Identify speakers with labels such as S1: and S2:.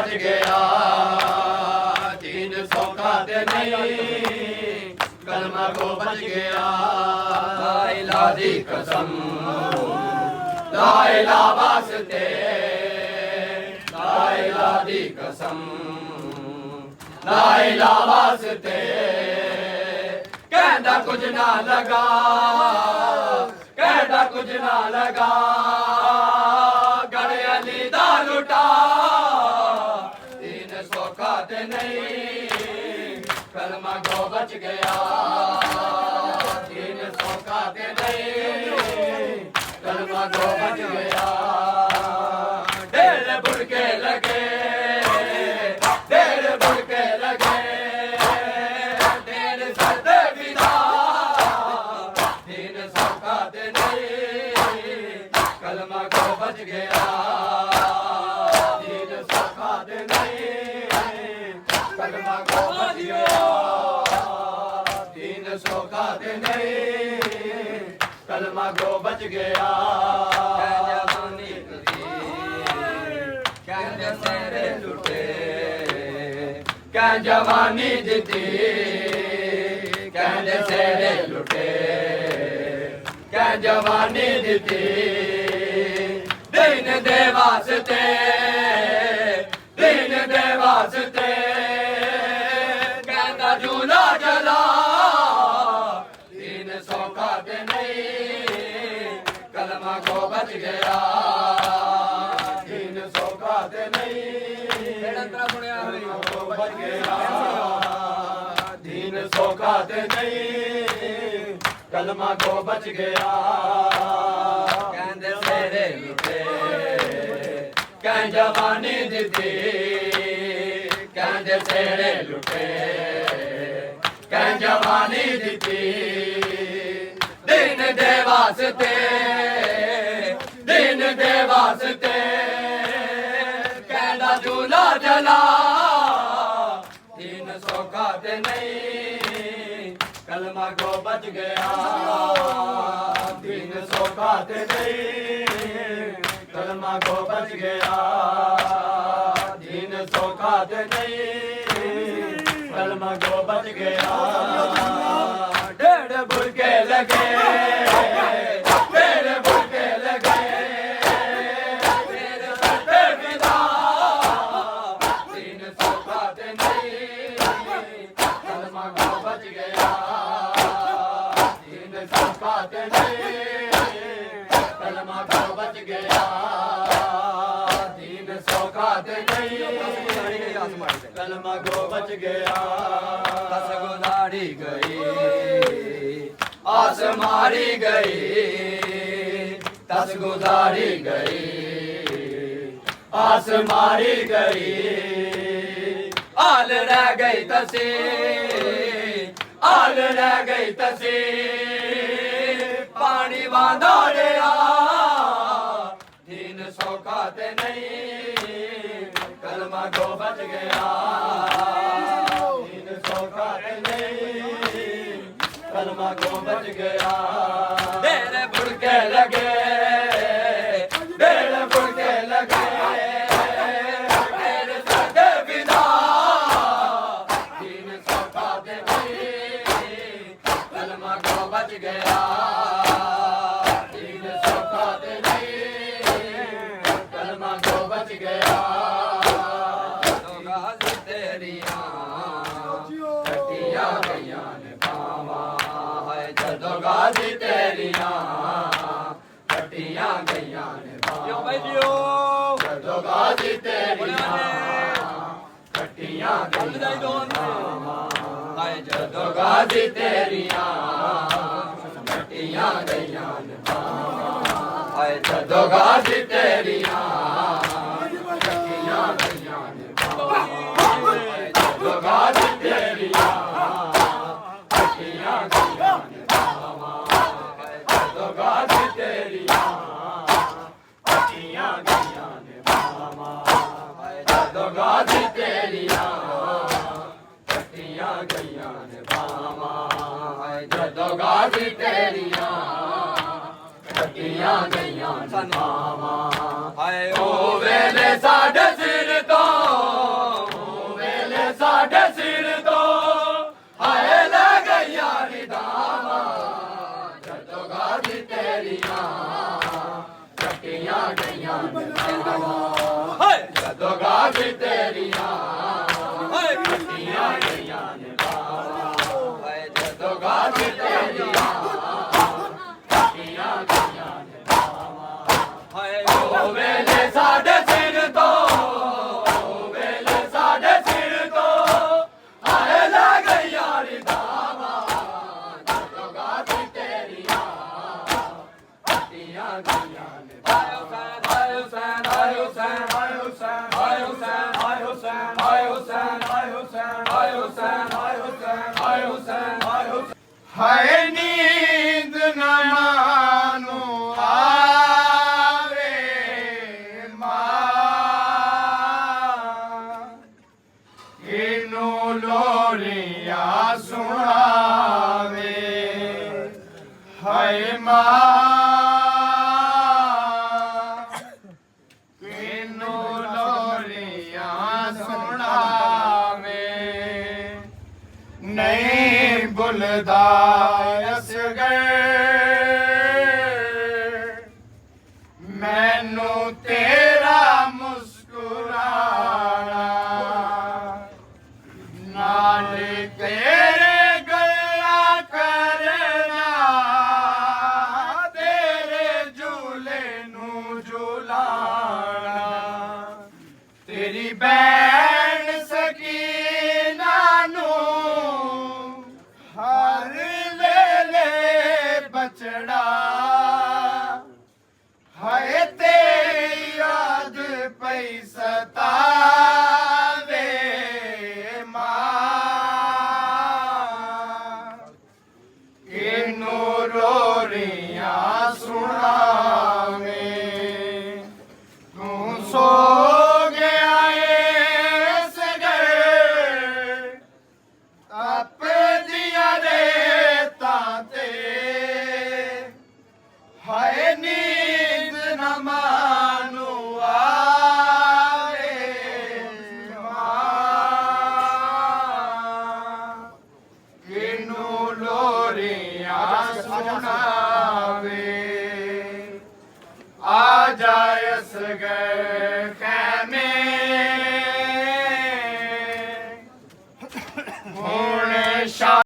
S1: बच गया दीन सौखा ते नहीं कलमा गो बच गया ला इलाहा दी कसम ला इलाहा वास्ते ला इलाहा दी कसम ला इलाहा वास्ते कहता कुछ ना लगा कहता कुछ ना लगा गड़े अली दा लुटा दीन सौखा ते नहीं कलमा गो बच गया दीन सौखा ते नहीं कलमा गो बच गया ढेर बुड़के लगे ढेर बुड़के लगे ढेर सद विदा दीन सौखा ते नहीं कलमा गो बच गया दीन सौखा ते नहीं कलमा गो बच गया दीन सौखा ते नहीं कलमा गो बच गया क्या जवानी दिती कहने सेरे लुटे क्या जवानी दिती दीन दे वास्ते दीन दे वास्ते कहता झूला जला दीन सौखा ते नहीं कलमा को बच गया दीन सौखा ते नहीं बच गया दीन सौखा ते नहीं कलमा को बच गया कहंदे सेरे लुटे कह जवानी दिती कहंदे सेरे लुटे कह जवानी दिती दीन दे वास्ते दीन दे वास्ते कहंदा झूला जला दीन सौखा ते नहीं कलमा को बच गया दीन सौखा ते नहीं कलमा को बच गया दीन सौखा ते नहीं कलमा को बच गया ढेर बुड़के लगे ढेर बुड़के लगे ढेर सद विदा दीन सौखा ते नहीं कलमा को बच गया दीन सौखा ते नहीं कलमा को बच गया दीन सौखा ते नहीं कलमा को बच गया दस गुजारी गई आस मारी गई दस गुजारी गई आस मारी गई आल रह गई तसी आल रह गई तसी पानी बांधा रहा दीन सौखा ते नहीं कलमा को बच गया दीन सौखा ते नहीं कलमा को बच गया ढेर बुड़के लगे ढेर बुड़के लगे ढेर सद विदा दीन सौखा ते नहीं कलमा को बच गया दीन सौखा ते नहीं कलमा को बच गया तेरिया कटिया गईया ने पावा है जदों गाजी तेरिया कटिया गईया ने पावा जदों गाजी तेरिया कटिया गईया ने पावा है जदों गाजी तेरिया कटिया गईया ने पावा है जदों गाजी तेरिया कटिया गईया ने पावा जदों गाजी तेरिया कटिया गईया ने पावा है जदों गाजी तेरिया कटिया गईया ने पावा है जदों गाजी तेरिया कटिया गईया ने पावा है जदों गाजी तेरिया कटिया गईया ने पावा है ओ वेले साडे सिर तो ਹਾਏ ਜਦੋਂ ਗਾਵੀ ਤੇਰੀਆਂ ਹਾਏ ਕੱਟੀਆਂ ਗਈਆਂ ਨੇ ਬਾਹਾਂ ਹਾਏ ਜਦੋਂ ਗਾਵੀ ਤੇਰੀਆਂ ਕੱਟੀਆਂ ਗਈਆਂ ਨੇ ਬਾਹਾਂ ਹਾਏ ਉਹ ਵੇਲੇ ਸਾਡੇ ਸਿਰ ਤੋਂ ਉਹ ਵੇਲੇ ਸਾਡੇ ਸਿਰ ਤੋਂ ਹਾਏ ਲੱਗ ਗਈਆਂ ਰਿਦਾਵਾਂ ਜਦੋਂ ਗਾਵੀ ਤੇਰੀਆਂ ਕੱਟੀਆਂ ਗਈਆਂ ਨੇ
S2: ਹਾਏ ਨੀਂਦ ਨਾ ਮਾਨੂੰ ਆਵੇ ਮਾਂ ਇਹਨੂੰ ਲੋਰੀਆਂ ਸੁਣਾਵੇ ਹਾਏ ਮਾਂ ਨਹੀਂ ਭੁੱਲਦਾ ਅਸਗਰ ਮੈਨੂੰ ਤੇਰਾ ਮੁਸਕਰਾਣਾ ਨਾਲ ਤੇਰੇ ਗੱਲਾਂ ਕਰਨਾ ਤੇਰੇ ਝੂਲੇ ਨੂੰ ਝੁਲਾਣਾ ਤੇਰੀ ਭੈਣ ਸਕੀਨਾ ਨੂੰ ਹਰ ਵੇਲੇ ਬਚੜਾ ਹਾਏ ਤੇਰੀ ਯਾਦ ਪਈ ਸਤਾਵੇ ਮਾਂ ਇਹਨੂੰ ਰੋਰੀਆਂ ਸੁਣਾਵੇ ਤੂੰ ਸੋ ਗਿਆ ਇਸ ਘਰ ਤਪਦੀਆਂ ਰੇਤਾਂ ਤੇ ਹਾਏ ਨੀਂਦ ਨਾ ਮਾਨੂੰ ਆਵੇ ਮਾਂ ਇਹਨੂੰ ਲੋਰੀਆਂ ਸੁਣਾਵੇ ਆ ਜਾ ਅਸਗਰ